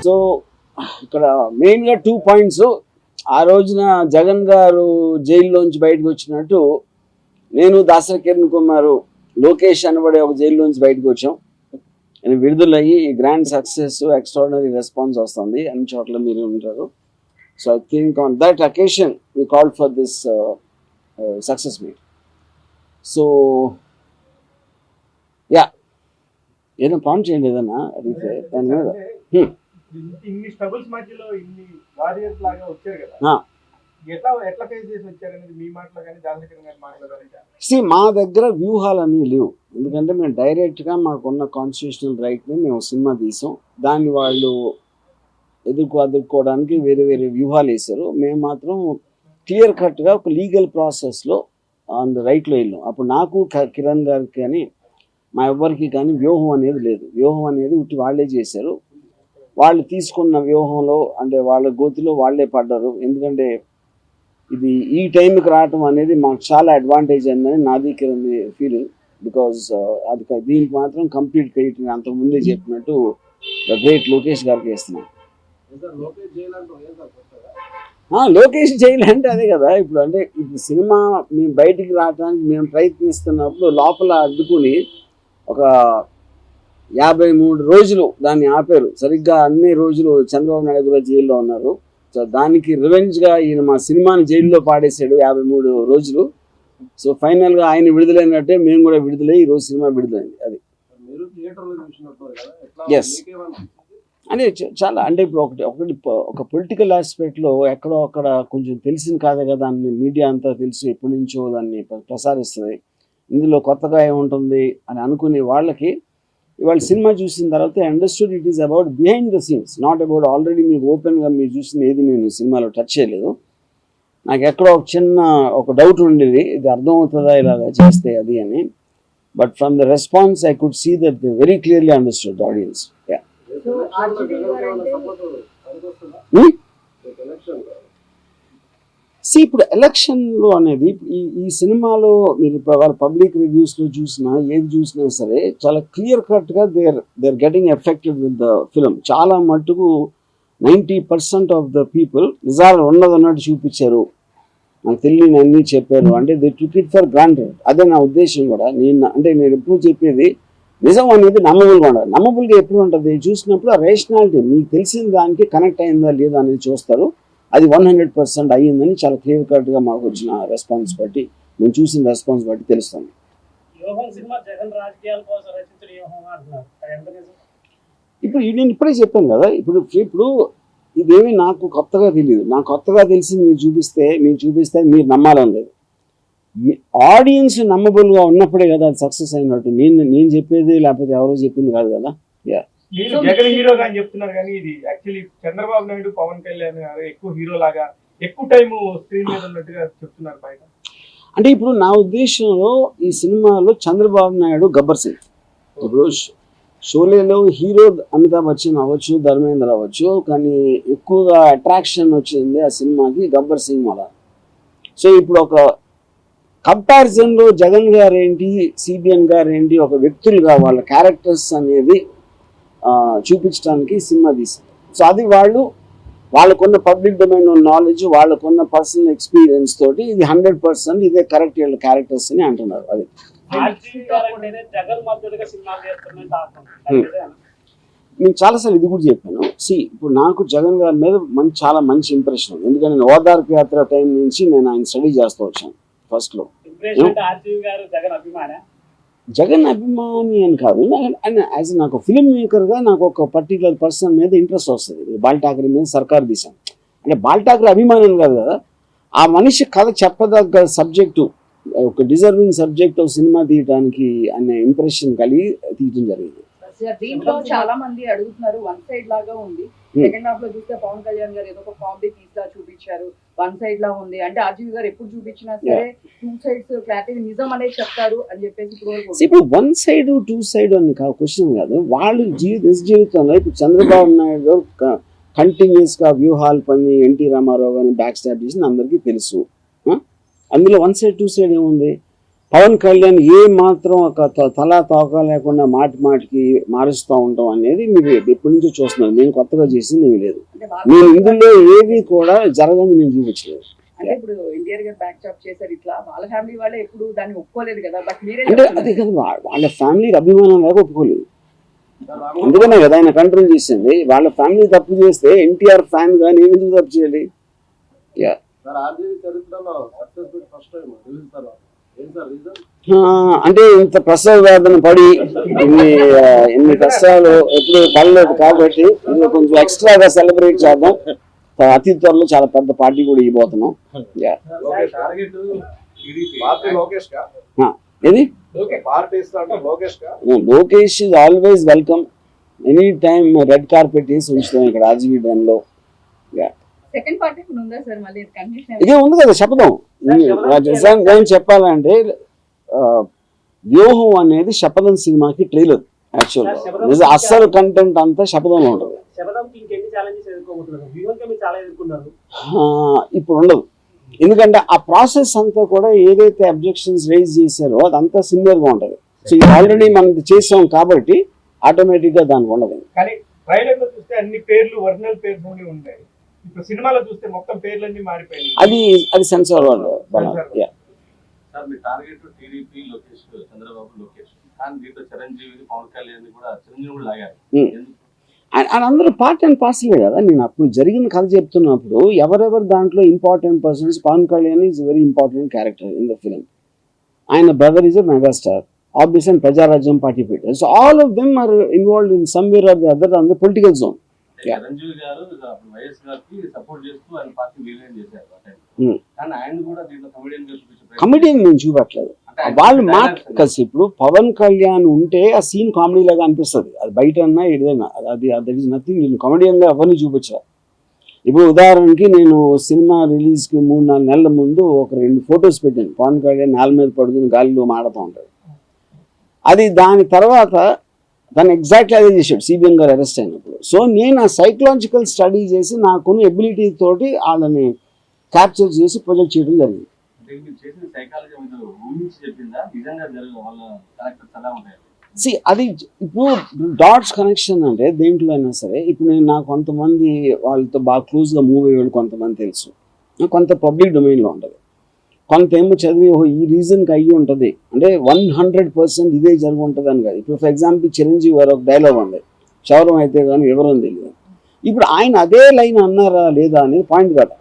So ఇక్కడ మెయిన్గా 2 points. ఆ రోజున జగన్ గారు జైల్లోంచి బయటకు వచ్చినట్టు నేను దాసరి కిరణ్ కుమార్ లోకేష్ అనబడే ఒక జైల్లోంచి బయటకు వచ్చాం. నేను విడుదలయ్యి ఈ గ్రాండ్ సక్సెస్ ఎక్స్ట్రాడినరీ రెస్పాన్స్ వస్తుంది అన్ని చోట్ల మీరు ఉంటారు. So I think on that occasion we called for this success meet. So yeah ఏదైనా పాయింట్ చేయండి, ఏదన్నా అడిగితే దాని మీద. ఇన్ని స్ట్రగుల్స్ మధ్యలో ఇన్ని వారియర్స్ లాగా వచ్చారు కదా, ఎట్లా ఫేస్ చేసి వచ్చారనేది మీ మాటలో కానీ దాసరి కిరణ్ గారి మాటలో కానీ. మా దగ్గర వ్యూహాలన్నీ లేవు, ఎందుకంటే మేము డైరెక్ట్గా మాకున్న కాన్స్టిట్యూషనల్ రైట్ని మేము సినిమా తీసాం. దాన్ని వాళ్ళు ఎదుర్కోవడానికి వేరే వేరే వ్యూహాలు వేశారు. మేము మాత్రం క్లియర్ కట్గా ఒక లీగల్ ప్రాసెస్లో ఆన్ ద రైట్లో వెళ్ళాం. అప్పుడు నాకు కిరణ్ గారికి కానీ మా ఎవ్వరికి కానీ వ్యూహం అనేది లేదు. వ్యూహం అనేది ఉట్టి వాళ్ళే చేశారు. వాళ్ళు తీసుకున్న వ్యూహంలో అంటే వాళ్ళ గోతిలో వాళ్ళే పడ్డారు. ఎందుకంటే ఇది ఈ టైంకి రావటం అనేది మాకు చాలా అడ్వాంటేజ్ అయిందని నాది కిరణ్ ఫీలింగ్. బికాజ్ అది దీనికి మాత్రం కంప్లీట్ క్రెడిట్ అంతకుముందే చెప్పినట్టు ద గ్రేట్ లోకేష్ గారికి వేస్తున్నాం. లోకేష్ జైలు అంటే అదే కదా. ఇప్పుడు అంటే ఇప్పుడు సినిమా మేము బయటికి రావడానికి మేము ప్రయత్నిస్తున్నప్పుడు లోపల అడ్డుకుని ఒక 53 రోజులు దాన్ని ఆపారు. సరిగ్గా అన్ని రోజులు చంద్రబాబు నాయుడు కూడా జైల్లో ఉన్నారు. సో దానికి రివెంజ్గా ఈయన మా సినిమాని జైల్లో పాడేశాడు 53 రోజులు. సో ఫైనల్గా ఆయన విడుదలైనట్టే మేము కూడా విడుదలై ఈరోజు సినిమా విడుదలైంది. అది ఎస్ అంటే చాలా అంటే ఇప్పుడు ఒకటి ఒక పొలిటికల్ ఆస్పెక్ట్లో ఎక్కడో అక్కడ కొంచెం తెలిసింది కాదు కదా, దాన్ని మీడియా అంతా తెలుసు ఎప్పటి నుంచో దాన్ని ప్రసారిస్తుంది. ఇందులో కొత్తగా ఏముంటుంది అని అనుకునే వాళ్ళకి ఇవాళ సినిమా చూసిన తర్వాత understood it is about behind the scenes, not about already మీకు ఓపెన్గా మీరు చూసిన ఏది నేను సినిమాలో టచ్ చేయలేదు. నాకు ఎక్కడో ఒక చిన్న ఒక డౌట్ ఉండేది, ఇది అర్థమవుతుందా ఇలాగ చేస్తే అది అని. But from the response I could see that they very clearly understood the audience. ఇప్పుడు ఎలక్షన్లో అనేది ఈ సినిమాలో మీరు వాళ్ళ పబ్లిక్ రివ్యూస్లో చూసినా ఏది చూసినా సరే చాలా క్లియర్ కట్గా they are getting affected with the film. చాలా మట్టుకు 90% ఆఫ్ ద పీపుల్ నిజాలు ఉన్నదన్నట్టు చూపించారు, నాకు తెలియని అన్నీ చెప్పారు. అంటే they took it for granted. అదే నా ఉద్దేశం కూడా. నేను ఎప్పుడు చెప్పేది నిజం అనేది నమ్మబుల్గా ఉండాలి. నమ్మబుల్గా ఎప్పుడు ఉంటుంది చూసినప్పుడు ఆ రేషనాలిటీ మీకు తెలిసిన దానికి కనెక్ట్ అయిందా లేదా అనేది చూస్తారు. అది 100% అయ్యిందని చాలా క్లియర్ కట్గా మాకు వచ్చిన రెస్పాన్స్ బట్టి, మేము చూసిన రెస్పాన్స్ బట్టి తెలుస్తుంది. ఇప్పుడు నేను ఇప్పుడే చెప్పాను కదా, ఇప్పుడు ఇదేమీ నాకు కొత్తగా తెలియదు. నాకు కొత్తగా తెలిసి మీరు చూపిస్తే మీరు నమ్మాలని లేదు. ఆడియన్స్ నమ్మబుల్గా ఉన్నప్పుడే కదా అది సక్సెస్ అయినట్టు. నేను చెప్పేది లేకపోతే ఎవరో చెప్పింది కాదు కదా. జగన్ హీరోగా అని చెప్తున్నారు కానీ ఇది యాక్చువల్లీ చంద్రబాబు నాయుడు పవన్ కళ్యాణ్ గారు ఎక్కువ హీరో లాగా ఎక్కువ టైం స్క్రీన్ మీద ఉన్నట్టుగా చెప్తున్నారు బయట. అంటే ఇప్పుడు నా ఉద్దేశంలో ఈ సినిమాలో చంద్రబాబు నాయుడు గబ్బర్ సింగ్. ఇప్పుడు షోలేలో హీరో అమితాబ్ బచ్చన్ అవ్వచ్చు, ధర్మేంద్ర అవ్వచ్చు, కానీ ఎక్కువగా అట్రాక్షన్ వచ్చింది ఆ సినిమాకి గబ్బర్ సింగ్ వల్ల. సో ఇప్పుడు ఒక కంపారిజన్లో జగన్ గారు ఏంటి, సిబిఎన్ గారు ఏంటి, ఒక వ్యక్తులుగా వాళ్ళ క్యారెక్టర్స్ అనేది చూపించడానికి సినిమా తీశారు. సో అది వాళ్ళకున్న పబ్లిక్ డొమైన్ నాలెడ్జ్, వాళ్ళకున్న పర్సనల్ ఎక్స్పీరియన్స్ తోటి ఇది 100% ఇదే కరెక్ట్ వీళ్ళ క్యారెక్టర్స్ అని అంటున్నారు. అది నేను చాలాసార్లు ఇది కూడా చెప్పాను. ఇప్పుడు నాకు జగన్ గారి మీద చాలా మంచి ఇంప్రెషన్ ఉంది. ఎందుకంటే నేను ఓదార్పు యాత్ర టైం నుంచి నేను ఆయన స్టడీ చేస్తూ వచ్చాను. ఫస్ట్లో జగన్ అభిమాని అని కాదు, యాజ్ నాకు ఫిల్మ్ మేకర్గా నాకు ఒక పర్టికులర్ పర్సన్ మీద ఇంట్రెస్ట్ వస్తుంది. బాల్ ఠాకరే మీద సర్కార్ తీశాను అంటే బాల్ ఠాకరే అభిమానం కాదు కదా, ఆ మనిషి కథ చెప్పదగ్గ సబ్జెక్టు, ఒక డిజర్వింగ్ సబ్జెక్ట్ సినిమా తీయడానికి అనే ఇంప్రెషన్ కలిగి తీయడం జరిగింది. దీంట్లో చాలా మంది అడుగుతున్నారు, వన్ సైడ్ లాగా ఉంది. సెకండ్ హాఫ్ లో చూస్తే పవన్ కళ్యాణ్ గారు ఏదో ఒక కామెడీ పీస్ లా చూపించారు, వన్ సైడ్ లా ఉంది. అంటే ఆర్జీవి గారు ఎప్పుడు చూపించినా సరే 2 sides క్లారిటీ నిజం అనేది చెప్తారు అని చెప్పేసి ఇప్పుడు 1 side 2 side అని క్వశ్చన్ కాదు. వాళ్ళు నిజ జీవితంలో ఇప్పుడు చంద్రబాబు నాయుడు కంటిన్యూస్ గా వ్యూహాలు పని ఎన్టీ రామారావు గారిని బ్యాక్ స్టాప్ చేసి అందరికీ తెలుసు. అందులో 1 side 2 side ఏముంది? పవన్ కళ్యాణ్ ఏ మాత్రం ఒక తలా తోక లేకుండా మాటికి మారుస్తూ ఉంటాం అనేది మీరు ఎప్పటి నుంచో చూస్తున్నారు. నేను కొత్తగా చేసింది ఏమీ లేదు. నేను ఇందులో ఏది కూడా జరగని నేను చూపించలేదు. అంటే ఇప్పుడు ఎన్టీఆర్ గారు బ్యాక్ చాప్ చేశారు, ఇట్లా వాళ్ళ ఫ్యామిలీ వాళ్ళే ఎప్పుడు దాన్ని ఒప్పుకోలేదు కదా, బట్ మీరే అంటే అదే కదా వాళ్ళ ఫ్యామిలీకి అభిమానం లేక ఒప్పుకోలేదు. అందుకనే కదా ఆయన కంట్రోల్ చేసింది. వాళ్ళ ఫ్యామిలీ తప్పు చేస్తే ఎన్టీఆర్ ఫ్యాన్ గా నేను ఎందుకు తప్పు చేయాలి? అంటే ఇంత ప్రసవ వేదన పడి ఇన్ని కష్టాలు ఎప్పుడు పడలేదు కాబట్టి ఇది కొంచెం ఎక్స్ట్రాగా సెలబ్రేట్ చేద్దాం. అతి త్వరలో చాలా పెద్ద పార్టీ కూడా ఇవ్వబోతున్నాం. ఏది Lokesh is always welcome. Any time red carpet వేసి ఉంచుతాం ఇక్కడ RGB లో. సెకండ్ పార్ట్ ఉందా సార్? మళ్ళీ కంటిన్యూషన్ ఇదే ఉంది కదా శపథం. నేను చెప్పాలంటే వ్యూహం అనేది శపథం సినిమాకి ట్రైలర్. యాక్చువల్గా అస్సలు కంటెంట్ అంతా శపథంలో ఉంటుంది. ఇప్పుడు ఉండదు, ఎందుకంటే ఆ ప్రాసెస్ అంతా కూడా ఏదైతే అబ్జెక్షన్స్ రైజ్ చేశారో అదంతా సిమిలర్ గా ఉంటది. సో ఇది ఆల్రెడీ మనం చేసాం కాబట్టి ఆటోమేటిక్ గా దానికి ఉండదు. కానీ ట్రైలర్ లో చూస్తే అన్ని పేర్లు ఒరిజినల్ పేర్లు ఉంటాయి, ఇప్పుడు సినిమాలో చూస్తే మొత్తం పేర్లన్నీ మారిపోయాయి. అది సెన్సార్ వాళ్ళు. సార్ మీ టార్గెట్ టీడీపీ లోకేష్, చంద్రబాబు లోకేష్, కానీ దీంట్లో చిరంజీవి పవన్ కళ్యాణ్ కూడా చిరంజీవి కూడా లాగారు. అందరూ పార్ట్ అండ్ పార్సలే కదా. నేను అప్పుడు జరిగిన కథ చెప్తున్నప్పుడు ఎవరెవరు దాంట్లో important persons, Pawan Kalyan is very important character in the film. ఆయన brother is a megastar, obvious, and Prajarajyam party పెట్టారు. So all of them are involved in some where are the other on the political zone. Chiranjeevi గారు వైఎస్ గారికి support చేస్తూ ఆయన party రిలైన్ చేశారు. కానీ ఆయన కూడా దీంట్లో కమెడియన్ గా చూపించారు. కమెడియన్ నేను చూపట్లేదు, వాళ్ళు కలిసి. ఇప్పుడు పవన్ కళ్యాణ్ ఉంటే ఆ సీన్ కామెడీ లాగా అనిపిస్తుంది, అది బయట అన్నా ఏదైనా. అది దట్ ఈస్ నథింగ్. నేను కమెడియన్ గా ఎవరిని చూపించాను. ఇప్పుడు ఉదాహరణకి నేను సినిమా రిలీజ్ కి 3-4 నెలల ముందు ఒక 2 ఫొటోస్ పెట్టాను. పవన్ కళ్యాణ్ నేల మీద పడుకుని గాలిలో మాడుతూ ఉంటాడు. అది దాని తర్వాత దాన్ని ఎగ్జాక్ట్లీ అదే చేశాడు సిబిఎన్ గారు అరెస్ట్ అయినప్పుడు. సో నేను ఆ సైకలాజికల్ స్టడీ చేసి నాకున్న ఎబిలిటీ తోటి వాళ్ళని క్యాప్చర్ చేసి ప్రొజెక్ట్ చేయడం జరిగింది. అది ఇప్పుడు డాట్స్ కనెక్షన్ అంటే దేంట్లో అయినా సరే. ఇప్పుడు నేను నాకు కొంతమంది వాళ్ళతో బాగా క్లోజ్గా మూవ్ అయ్యేవాళ్ళు కొంతమంది తెలుసు, కొంత పబ్లిక్ డొమైన్లో ఉంటుంది. కొంత ఏమో చదివి ఈ రీజన్కి అయ్యి ఉంటుంది అంటే 100% ఇదే జరిగి ఉంటుంది అని కాదు. ఇప్పుడు ఫర్ ఎగ్జాంపుల్ చిరంజీవి గారు ఒక డైలాగ్ ఉంది, క్షౌరం అయితే కానీ వివరం తెలియదు. ఇప్పుడు ఆయన అదే లైన్ అన్నారా లేదా అనేది పాయింట్ కదా.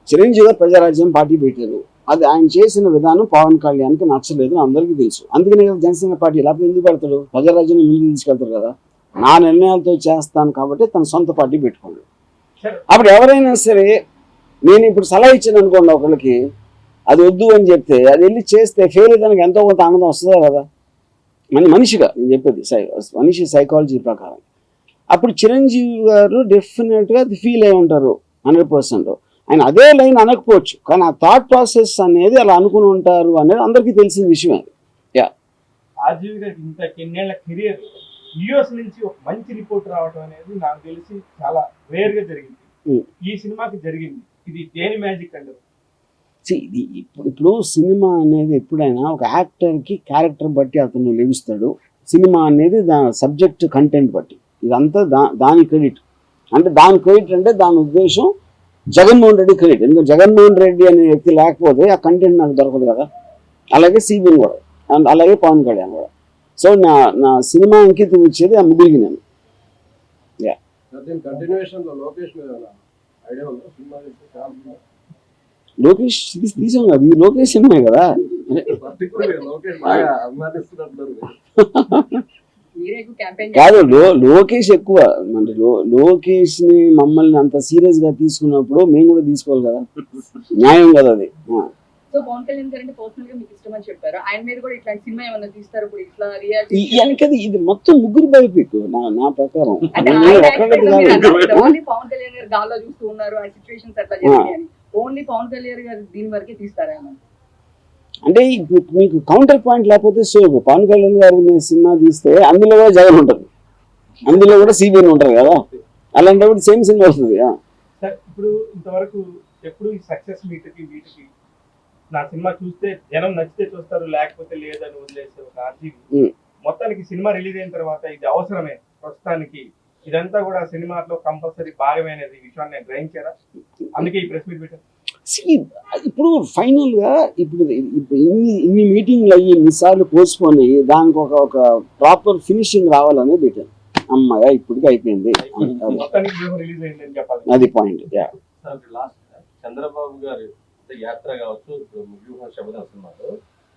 చిరంజీవి గారు ప్రజారాజ్యం పార్టీ పెట్టారు, అది ఆయన చేసిన విధానం పవన్ కళ్యాణ్కి నచ్చలేదు, అందరికీ తెలుసు. అందుకనే జనసేన పార్టీ లేకపోతే ఎందుకు పెడతాడు? ప్రజారాజ్యం ముందు తీసుకెళ్తారు కదా. నా నిర్ణయాలతో చేస్తాను కాబట్టి తన సొంత పార్టీ పెట్టుకోండి. అప్పుడు ఎవరైనా సరే నేను ఇప్పుడు సలహా ఇచ్చాను అనుకోండి ఒకళ్ళకి, అది వద్దు అని చెప్తే అది వెళ్ళి చేస్తే ఫెయిల్ దానికి ఎంతో కొంత ఆనందం వస్తుందా కదా. మనిషిగా నేను చెప్పేది మనిషి సైకాలజీ ప్రకారం. అప్పుడు చిరంజీవి గారు డెఫినెట్గా అది ఫీల్ అయి ఉంటారు 100%. ఆయన అదే లైన్ అనకపోవచ్చు, కానీ ఆ థాట్ ప్రాసెస్ అనేది అలా అనుకుని ఉంటారు అనేది అందరికీ తెలిసిన విషయం. అది ఆర్జీవి గారికి ఇంత ఎన్నేళ్ల కెరియర్ యూఎస్ నుంచి ఒక మంచి రిపోర్ట్ రావడం అనేది నాకు తెలిసి చాలా రేర్ గా జరిగింది. ఈ సినిమాకి జరిగింది. ఇది దేని మ్యాజిక్ అంటారు? ఇప్పుడు సినిమా అనేది ఎప్పుడైనా ఒక యాక్టర్కి క్యారెక్టర్ బట్టి అతను లభిస్తాడు. సినిమా అనేది సబ్జెక్ట్ కంటెంట్ బట్టి. ఇదంతా దాని క్రెడిట్. అంటే దాని క్రెడిట్ అంటే దాని ఉద్దేశం జగన్మోహన్ రెడ్డి క్రెడిట్. ఎందుకంటే జగన్మోహన్ రెడ్డి అనే వ్యక్తి లేకపోతే ఆ కంటెంట్ నాకు దొరకదు కదా. అలాగే సిబిఎన్ కూడా, అండ్ అలాగే పవన్ కళ్యాణ్ కూడా. సో నా సినిమా అంకితం ఇచ్చేది ఆ ముగ్గురికి నేను. లోకేష్ తీసాం కదా, ఇది లోకేష్ సినిమా కదా. కాదు లోకేష్ ఎక్కువ అంటే లోకేష్ ని మమ్మల్ని అంత సీరియస్ గా తీసుకున్నప్పుడు మేము కూడా తీసుకోవాలి కదా, న్యాయం కదా అది. సో పవన్ కళ్యాణ్ గారు అంటే పర్సనల్ గా మీకు ఇష్టం అని చెప్పారు. ఆయన మీద కూడా ఇట్లాంటి సినిమా ఏమన్నా తీస్తారు ఇప్పుడు ఇట్లా రియాలిటీ? ఇది మొత్తం ముగ్గురు బయోపిక్ నా ప్రకారం. ఓన్లీ పవన్ కళ్యాణ్ గారు గాల్లో చూస్తూ ఉన్నారు, ఆ సిచ్యువేషన్స్ అట్లా జరిగాయని ఓన్లీ పవన్ కళ్యాణ్ గారు దీని వరకే తీస్తారా? అంటే మీకు కౌంటర్ పాయింట్ లేకపోతే సో పవన్ కళ్యాణ్ గారి సినిమా తీస్తే అందులో కూడా జగన్ ఉంటుంది, అందులో కూడా సిబిఎన్ ఉంటారు కదా. అలాంటప్పుడు సేమ్ సినిమా వస్తుంది. ఇప్పుడు ఇంతవరకు ఎప్పుడు ఈ సక్సెస్ మీట్కి వీటికి నా సినిమా చూస్తే జనం నచ్చితే చూస్తారు లేకపోతే లేదని వదిలేసే ఒక ఆర్జీవి Hmm. మొత్తానికి సినిమా రిలీజ్ అయిన తర్వాత ఇది అవసరమే ప్రస్తుతానికి ఇదంతా కూడా సినిమాలో కంపల్సరీ భాగమే అనేది ఈ విషయాన్ని నేను గ్రహించారా? అందుకే ఈ ప్రెస్ మీట్ పెట్టాను. See, ఇప్పుడు ఫైనల్ గా ఇప్పుడు ఇన్ని మీటింగ్లు అయ్యి ఇన్నిసార్లు పోస్ట్పోన్ అయ్యి దానికి ఒక ప్రాపర్ ఫినిషింగ్ రావాలనే పెట్టాను. అమ్మాయ ఇప్పటికి అయిపోయింది మొత్తానికి రిలీజ్ అయింది అని చెప్పాలి. అది పాయింట్. సార్ లాస్ట్ చంద్రబాబు గారి యాత్ర కావచ్చు, వ్యూహం శబదం సినిమాలో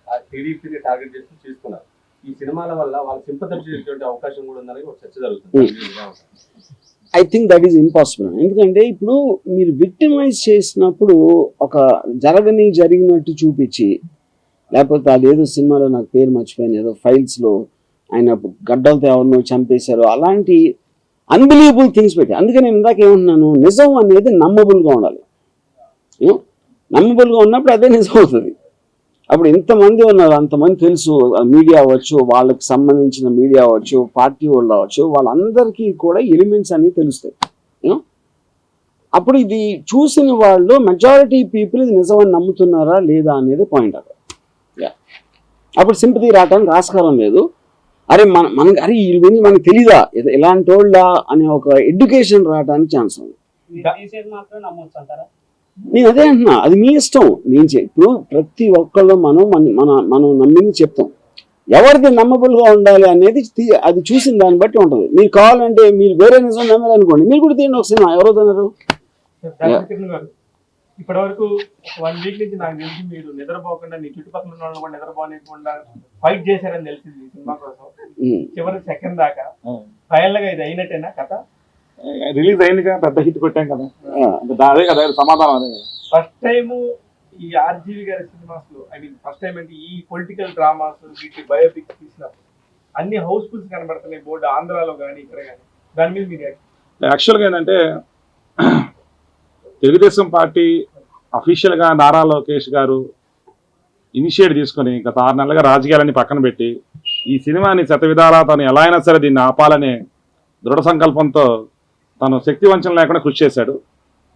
ఆ టీడీపీని టార్గెట్ చేస్తూ చేసుకున్నారు. ఈ సినిమాల వల్ల వాళ్ళ సింపథైజ్ చేసేటువంటి అవకాశం కూడా ఉందని ఒక చర్చ జరుగుతుంది. I think that is impossible. ఎందుకంటే ఇప్పుడు మీరు విక్టిమైజ్ చేసినప్పుడు ఒక జరిగినట్టు చూపించి, లేకపోతే అదేదో సినిమాలో నాకు పేరు మర్చిపోయాను, ఏదో ఫైల్స్లో ఆయన గడ్డలతో ఎవరినో చంపేశారు, అలాంటి అన్బిలీవబుల్ థింగ్స్ పెట్టి. అందుకే నేను ఇందాక ఏమంటున్నాను, నిజం అనేది నమ్మబుల్గా ఉండాలి. నమ్మబుల్గా ఉన్నప్పుడు అదే నిజం అవుతుంది. అప్పుడు ఇంతమంది ఉన్నారు, అంతమంది తెలుసు, మీడియా అవ్వచ్చు, వాళ్ళకి సంబంధించిన మీడియా అవ్వచ్చు, పార్టీ వాళ్ళు అవ్వచ్చు, వాళ్ళందరికీ కూడా ఎలిమెంట్స్ అనేవి తెలుస్తాయి. అప్పుడు ఇది చూసిన వాళ్ళు మెజారిటీ పీపుల్ ఇది నిజమని నమ్ముతున్నారా లేదా అనేది పాయింట్. అప్పుడు సింపతి రావడానికి ఆస్కారం లేదు. అరే మనకి అరే వీళ్ళు మనకు తెలీదా ఇలాంటి వాళ్ళ అనే ఒక ఎడ్యుకేషన్ రావడానికి ఛాన్స్ ఉంది. నేను అదే అంటున్నా, అది మీ ఇష్టం. ఇప్పుడు ప్రతి ఒక్కళ్ళు మనం నమ్మింది చెప్తాం. ఎవరిది నమ్మబుల్గా ఉండాలి అనేది అది చూసిన దాన్ని బట్టి ఉంటుంది. మీరు కావాలంటే మీరు వేరే నిజం నమ్మారనుకోండి, మీరు కూడా తీయండి ఒక సినిమా. ఎవరో తిన్నారు. ఇప్పటి వరకు 1 వీక్ నుంచి నాకు తెలిసి మీరు నిద్రపోకుండా నీ చుట్టుపక్కల ఉన్న వాళ్ళు కూడా నిద్రపోకుండా ఫైట్ చేశారని తెలిసింది ఈ సినిమా కోసం. చివరి సెకండ్ దాకా ఫైనల్ గా ఇది అయినట్టేనా కథ? రిలీజ్ అయింది కదా, పెద్ద హిట్ కొట్టాం కదా, అదే కదా సమాధానం. అదే కదా ఫస్ట్ టైం ఈ ఆర్జీవి గారి సినిమాస్ లో, ఐ మీన్ ఫస్ట్ టైం అంటే ఈ పొలిటికల్ డ్రామాస్ వీటి బయోపిక్ తీసినప్పుడు అన్ని హౌస్ఫుల్స్ కనబడుతున్నాయి బోర్డు, ఆంధ్రాలో కానీ ఇక్కడ కానీ. దాని మీద మీరు యాక్చువల్గా ఏంటంటే తెలుగుదేశం పార్టీ అఫీషియల్గా నారా లోకేష్ గారు ఇనిషియేట్ తీసుకొని గత 6 నెలలుగా రాజకీయాలన్నీ పక్కన పెట్టి ఈ సినిమాని శతవిధాలా తను ఎలా అయినా సరే దీన్ని ఆపాలనే దృఢ సంకల్పంతో తను శక్తి వంచన లేకుండా కృషి చేశాడు.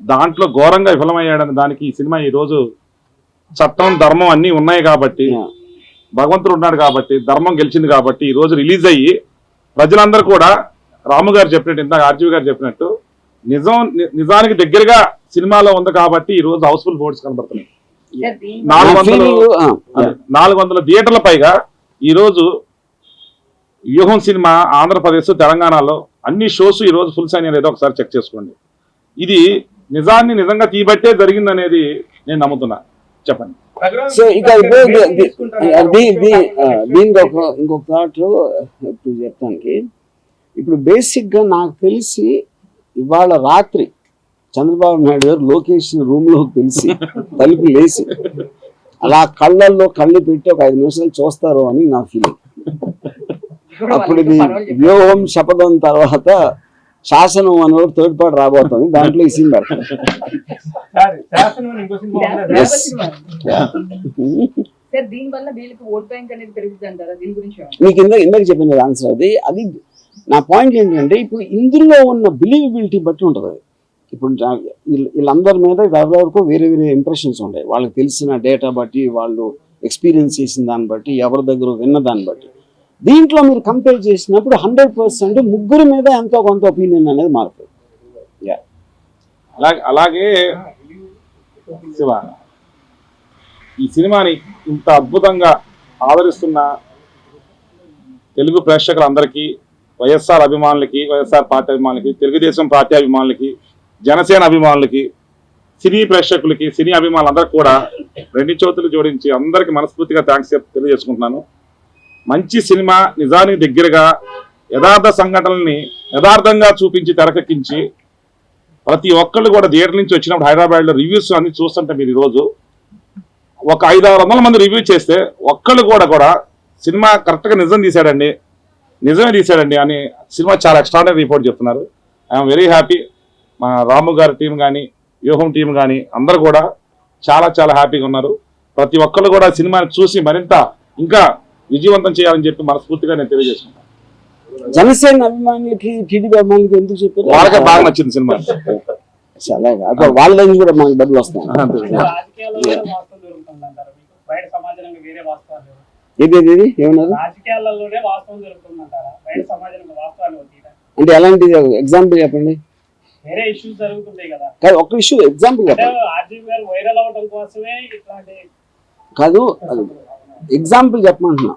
దాంట్లో ఘోరంగా విఫలమయ్యాడని దానికి ఈ సినిమా ఈరోజు చట్టం ధర్మం అన్నీ ఉన్నాయి కాబట్టి, భగవంతుడు ఉన్నాడు కాబట్టి, ధర్మం గెలిచింది కాబట్టి ఈరోజు రిలీజ్ అయ్యి ప్రజలందరూ కూడా రాము గారు చెప్పినట్టు, ఇందాక ఆర్జీవి గారు చెప్పినట్టు నిజానికి దగ్గరగా సినిమాలో ఉంది కాబట్టి ఈ రోజు హౌస్ఫుల్ బోర్డ్స్ కనబడుతున్నాయి. 400 థియేటర్ల పైగా ఈ రోజు వ్యూహం సినిమా ఆంధ్రప్రదేశ్, తెలంగాణలో అన్ని షోస్ ఈ రోజు ఫుల్ సైన్ అనేది ఒకసారి చెక్ చేసుకోండి. ఇది నిజాన్ని నిజంగా తీబట్టే జరిగింది అనేది నేను నమ్ముతున్నా. చెప్పండి. సో ఇక దీనికి ఇంకొక థాట్ ఇప్పుడు చెప్తానికి, ఇప్పుడు బేసిక్గా నాకు తెలిసి ఇవాళ రాత్రి చంద్రబాబు నాయుడు గారు లోకేష్ రూమ్లోకి తెలిసి తలుపు లేసి అలా కళ్ళల్లో కళ్ళు పెట్టి ఒక 5 నిమిషాలు చూస్తారు అని నా ఫీలింగ్. అప్పుడు ఇది వ్యూహం శపథం తర్వాత శాసనం అని థర్డ్ పార్ట్ రాబోతుంది, దాంట్లో ఈ సీన్ పెడతాను. మీకు ఇందాక చెప్పిన ఆన్సర్ అది నా పాయింట్ ఏంటంటే, ఇప్పుడు ఇందులో ఉన్న బిలీవబిలిటీ బట్టి ఉంటుంది. అది ఇప్పుడు వీళ్ళందరి మీద ఎవరెవరికో వేరే వేరే ఇంప్రెషన్స్ ఉంటాయి. వాళ్ళకి తెలిసిన డేటా బట్టి, వాళ్ళు ఎక్స్పీరియన్స్ చేసిన దాన్ని బట్టి, ఎవరి దగ్గర విన్న దాన్ని బట్టి. దీంట్లో మీరు కంపేర్ చేసినప్పుడు 100% ముగ్గురు మీద ఎంతో కొంత ఒపీనియన్ అనేది మారుతుంది. అలాగే శివ, ఈ సినిమాని ఇంత అద్భుతంగా ఆదరిస్తున్న తెలుగు ప్రేక్షకులందరికీ, వైఎస్ఆర్ అభిమానులకి, వైఎస్ఆర్ పార్టీ అభిమానులకి, తెలుగుదేశం పార్టీ అభిమానులకి, జనసేన అభిమానులకి, సినీ ప్రేక్షకులకి, సినీ అభిమానులందరికీ కూడా 2 చేతులు జోడించి అందరికీ మనస్ఫూర్తిగా థ్యాంక్స్ తెలియజేసుకుంటున్నాను. మంచి సినిమా, నిజానికి దగ్గరగా యథార్థ సంఘటనల్ని యథార్థంగా చూపించి తెరకెక్కించి ప్రతి ఒక్కళ్ళు కూడా థియేటర్ నుంచి వచ్చినప్పుడు హైదరాబాద్లో రివ్యూస్ అన్ని చూస్తుంటే మీరు ఈరోజు ఒక 500-600 మంది రివ్యూ చేస్తే ఒక్కళ్ళు కూడా సినిమా కరెక్ట్గా నిజమే తీశాడండి అని సినిమా చాలా ఎక్స్ట్రాడనరీ రిపోర్ట్ చెప్తున్నారు. I'm very happy. మా రాము గారి టీం కానీ, వ్యూహం టీం కానీ అందరూ కూడా చాలా చాలా హ్యాపీగా ఉన్నారు. ప్రతి ఒక్కళ్ళు కూడా సినిమాని చూసి మరింత ఇంకా విజయవంతం చేయాలని చెప్పి మనస్ఫూర్తిగా నేను తెలియజేసుకుంటాను. జనసేన అభిమానులకి, టీడీపీ అభిమానులకి ఎందుకు చెప్పారు? వాళ్ళకే బాగా నచ్చింది సినిమా. చాలా వాళ్ళ దగ్గర కూడా మనకు డబ్బులు వస్తాయి. జరుగుతుంది అంటారు మీకు బయట సమాజంగా వేరే వాస్తవాలు లేవా? ఏది ఏమన్నారు? రాజకీయాలలోనే వాస్తవం జరుగుతుంది అంటారా? బయట సమాజంగా వాస్తవాలు తీయడం అంటే ఎలాంటిది ఎగ్జాంపుల్ చెప్పండి. వేరే ఇష్యూస్ జరుగుతుంటాయి కదా, కాదు ఒక్క ఇష్యూ ఎగ్జాంపుల్ అంటే చెప్పండి. ఆర్జీవి గారు వైరల్ అవ్వడం కోసమే ఇట్లాంటి కాదు ఎగ్జాంపుల్ చెప్పమంటున్నా.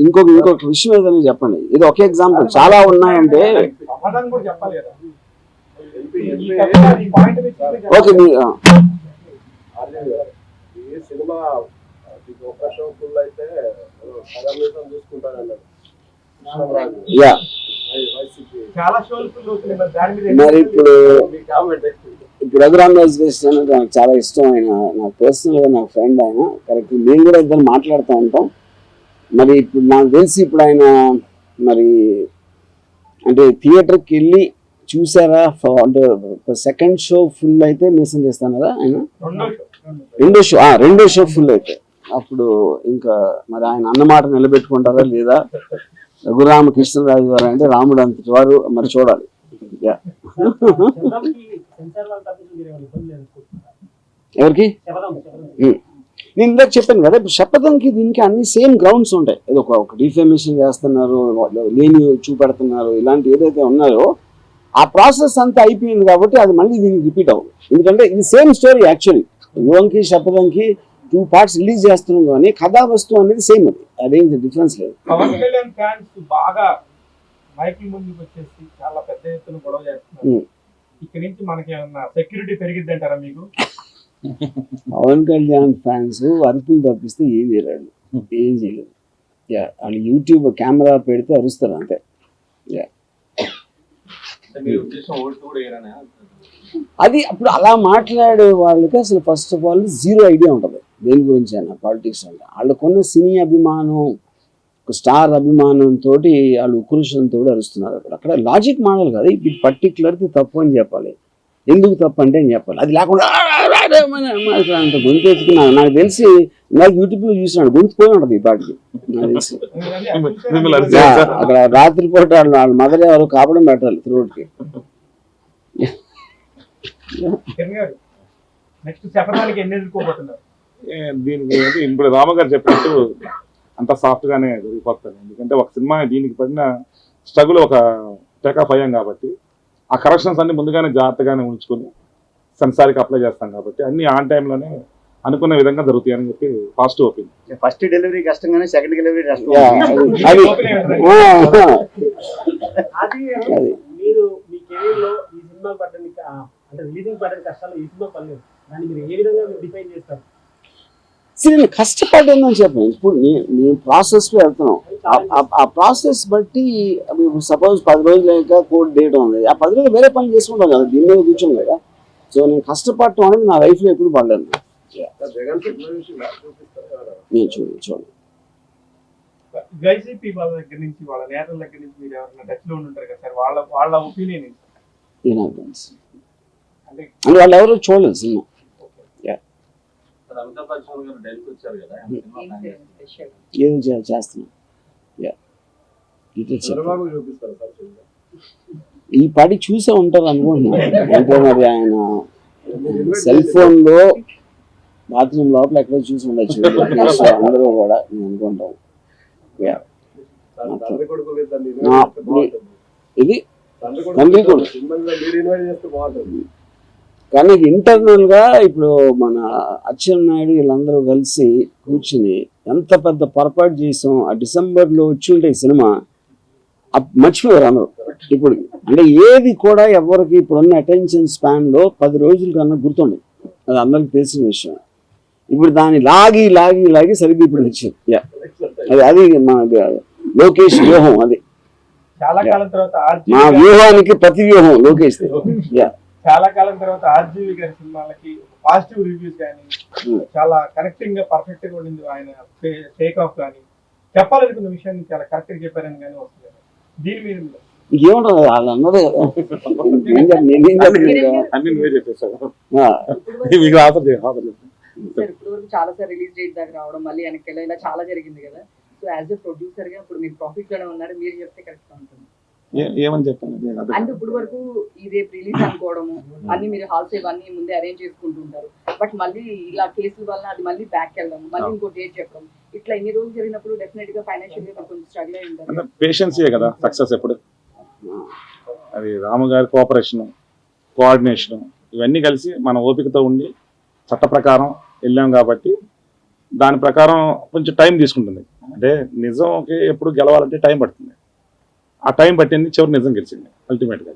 ఇంకొక విషయం ఏదైనా చెప్పండి. ఇది ఒకే ఎగ్జాంపుల్, చాలా ఉన్నాయంటే. సమాధానం కూడా చెప్పాలి కదా. ఈ పాయింట్ మీద ఓకే ఈ సినిమా ఒక షో ఫుల్ అయితే సగం చూసుకుంటాను అన్నాడు యా. చాలా షోలు ఫుల్ అవుతున్నాయి, మరి దాని మీద మరి ఇప్పుడు కామెంట్ రఘురామ్ రాజు అనేది నాకు చాలా ఇష్టం. ఆయన నాకు పర్సనల్గా నాకు ఫ్రెండ్. ఆయన కరెక్ట్, మేము కూడా ఇద్దరు మాట్లాడుతూ ఉంటాం. మరి ఇప్పుడు నాకు తెలిసి ఇప్పుడు ఆయన మరి అంటే థియేటర్కి వెళ్ళి చూసారా? అంటే సెకండ్ షో ఫుల్ అయితే మెసేజ్ చేస్తానరా ఆయన? రెండో షో ఫుల్ అయితే అప్పుడు ఇంకా మరి ఆయన అన్నమాట నిలబెట్టుకుంటారా లేదా? రఘురామకృష్ణరాజు గారు అంటే రాముడు అంతటి వారు, మరి చూడాలి. ఎవరికి? నేను ఇందాక చెప్పాను కదా, ఇప్పుడు శపథంకి దీనికి అన్ని సేమ్ గ్రౌండ్స్ ఉంటాయి. ఏదో ఒక డిఫేమేషన్ చేస్తున్నారు, లేని చూపెడుతున్నారు, ఇలాంటి ఏదైతే ఉన్నాయో ఆ ప్రాసెస్ అంతా అయిపోయింది కాబట్టి అది మళ్ళీ దీనికి రిపీట్ అవ్వదు. ఎందుకంటే ఇది సేమ్ స్టోరీ యాక్చువల్లీ. యువంకి శపథంకి 2 parts రిలీజ్ చేస్తున్నాం కానీ కథా వస్తువు అనేది సేమ్. అదేం డిఫరెన్స్ లేదు. పవన్ కళ్యాణ్ ఫ్యాన్స్ బాగా మైకుల ముందుకు వచ్చేసి చాలా పెద్ద ఎత్తున గొడవ చేస్తున్నారు. ఇక్కడ నుంచి మనకి ఏమన్నా సెక్యూరిటీ పెరిగిద్ది అంటారా మీకు? పవన్ కళ్యాణ్ ఫ్యాన్స్ అరుపులు తప్పిస్తే ఏం చేయలేడు, ఏం చేయలేదు. వాళ్ళు యూట్యూబ్ కెమెరా పెడితే అరుస్తారు అంతే. అది అప్పుడు అలా మాట్లాడే వాళ్ళకి అసలు first of all zero idea ఉంటుంది దేని గురించి అయినా. పాలిటిక్స్ అంటే వాళ్ళకున్న సినీ అభిమానం, స్టార్ అభిమానంతో వాళ్ళు ఉక్రోషంతో అరుస్తున్నారు. అక్కడ లాజిక్ మాడల్ కదా, ఇది పర్టికులర్ది తప్పు అని చెప్పాలి. ఎందుకు తప్పు అంటే అని చెప్పాలి. అది లేకుండా అంత గొంతు ఎత్తుకున్నా. నాకు తెలిసి నాకు యూట్యూబ్లో చూసినాడు, గొంతు పోయి ఉంటుంది ఈ పాటికి నాకు తెలిసి. అక్కడ రాత్రిపూట వాళ్ళ మదర్ ఎవరు కాపడం పెట్టాలి త్రోడ్కి. నెక్స్ట్ చెప్పడానికి ఎన్ని ఎదుర్కోబోతున్నారు? దీనికి ఇప్పుడు రామగారు చెప్పినట్టు అంత సాఫ్ట్ గానే జరిగిపోతారు. ఎందుకంటే ఒక సినిమా దీనికి పడిన స్ట్రగుల్ ఒక టేకాఫ్ అయ్యాం కాబట్టి ఆ కరెక్షన్స్ అన్ని ముందుగానే జాగ్రత్తగానే ఉంచుకొని సెన్సార్కి అప్లై చేస్తాం కాబట్టి అన్ని ఆన్ టైంలోనే అనుకున్న విధంగా జరుగుతాయని చెప్పి పాజిటివ్ ఒపీనియన్. ఫస్ట్ డెలివరీ కష్టంగానే సెకండ్ డెలివరీ మీరు మీ కెరీర్ లో ఈ సినిమా పడ్డానికి అంటే రిలీజింగ్ పడ్డానికి కష్టాలు ఈ సినిమా పడలేదు, దాన్ని మీరు ఏ విధంగా డిఫైన్ చేస్తారు? నేను కష్టపడ్డానని చెప్పాను. ఇప్పుడు నేను ప్రాసెస్లో వెళ్తున్నాం. ఆ ప్రాసెస్ బట్టి సపోజ్ 10 రోజులు లేక కోర్టు డేట్ ఉంది, ఆ 10 రోజులు వేరే పని చేసుకుంటాం కదా, దీని మీద కూర్చోం కదా. సో నేను కష్టపడటం అనేది నా లైఫ్లో ఎప్పుడు పడలేదు. నేను చూడండి వైసీపీ వాళ్ళ దగ్గర నుంచి, వాళ్ళ నేతల దగ్గర నుంచి మీరు ఎవరైనా టచ్ లో ఉంటారు కదా సార్, వాళ్ళ ఒపీనియన్ అంటే వాళ్ళు ఎవరు చూడలేదు సినిమా. అమితాబ్ బచ్చన్ గారు ఢిల్లీకి వచ్చారు కదా, ఏం చేస్తున్నాం ఈ పాటికి చూసే ఉంటారు అనుకుంటున్నాను. అంటే మరి ఆయన సెల్ ఫోన్ లో బాత్రూమ్ లోపల ఎక్కడో చూసి ఉండొచ్చు అందరూ కూడా, నేను అనుకుంటాం. ఇది తండ్రి కొడుకు. కానీ ఇంటర్నల్ గా ఇప్పుడు మన అచ్చెన్నాయుడు వీళ్ళందరూ కలిసి కూర్చుని ఎంత పెద్ద పొరపాటు చేసాం. ఆ డిసెంబర్లో వచ్చి ఉంటే ఈ సినిమా మర్చిపోయారు అందరూ. ఇప్పుడు అంటే ఏది కూడా ఎవరికి ఇప్పుడున్న అటెన్షన్ స్పాన్ లో 10 రోజుల కన్నా గుర్తుండదు. అది అందరికి తెలిసిన విషయం. ఇప్పుడు దాన్ని లాగి సరిగ్గా ఇప్పుడు వచ్చింది. అది మా లోకేష్ వ్యూహం. అది చాలా కాలం తర్వాత మా వ్యూహానికి ప్రతి వ్యూహం లోకేష్. చాలా కాలం తర్వాత ఆర్జీవి గారి సినిమాలకి పాజిటివ్ రివ్యూస్ కానీ, చాలా కనెక్టింగ్ గా పర్ఫెక్ట్ గా ఉండింది. ఆయన టేక్ ఆఫ్ కానీ, చెప్పాలనుకున్న విషయాన్ని చాలా కరెక్ట్ గా చెప్పారని కానీ వస్తుంది. దీని మీద ఇంకేముంటుంది వాళ్ళు అన్నదే కదా. అన్ని నువ్వే చెప్పేసావు. ఇప్పుడు చాలా సార్ రిలీజ్ డేట్ దాకా రావడం, మళ్ళీ వెనక్కి ఇలా చాలా జరిగింది కదా. సో యాజ్ ఎ ప్రొడ్యూసర్ గా ఇప్పుడు మీరు ప్రాఫిట్ లోనే ఉన్నారు, మీరు చెప్తే కరెక్ట్ ఉంటుంది. ఏమని చెప్పాను అంటే ఇప్పుడు వరకు ఇదే రిలీజ్ అనుకోవడము అన్ని మీరు హాల్ సేవ్ అన్ని ముందే అరేంజ్ చేసుకుంటుంటారు, బట్ మళ్ళీ ఇలా కేసుల వల్ల అది మళ్ళీ బ్యాక్ వెళ్ళడం, మళ్ళీ ఇంకో డేట్ చెప్పడం, ఇట్లా ఇన్ని రోజులు జరిగినప్పుడు డెఫినెట్ గా ఫైనాన్షియల్ గా కొంచెం స్ట్రగుల్ అయి ఉంటారు. పేషెన్సే కదా సక్సెస్ ఎప్పుడు. అది రాము గారి కోఆపరేషన్, కోఆర్డినేషన్ ఇవన్నీ కలిసి మన ఓపికతో ఉండి చట్ట ప్రకారం వెళ్ళాం కాబట్టి దాని ప్రకారం కొంచెం టైం తీసుకుంటుంది. అంటే నిజంకి ఎప్పుడు గెలవాలంటే టైం పడుతుంది. ఆ టైం పట్టింది, చివరి నిజం గెలిచింది అల్టిమేట్గా.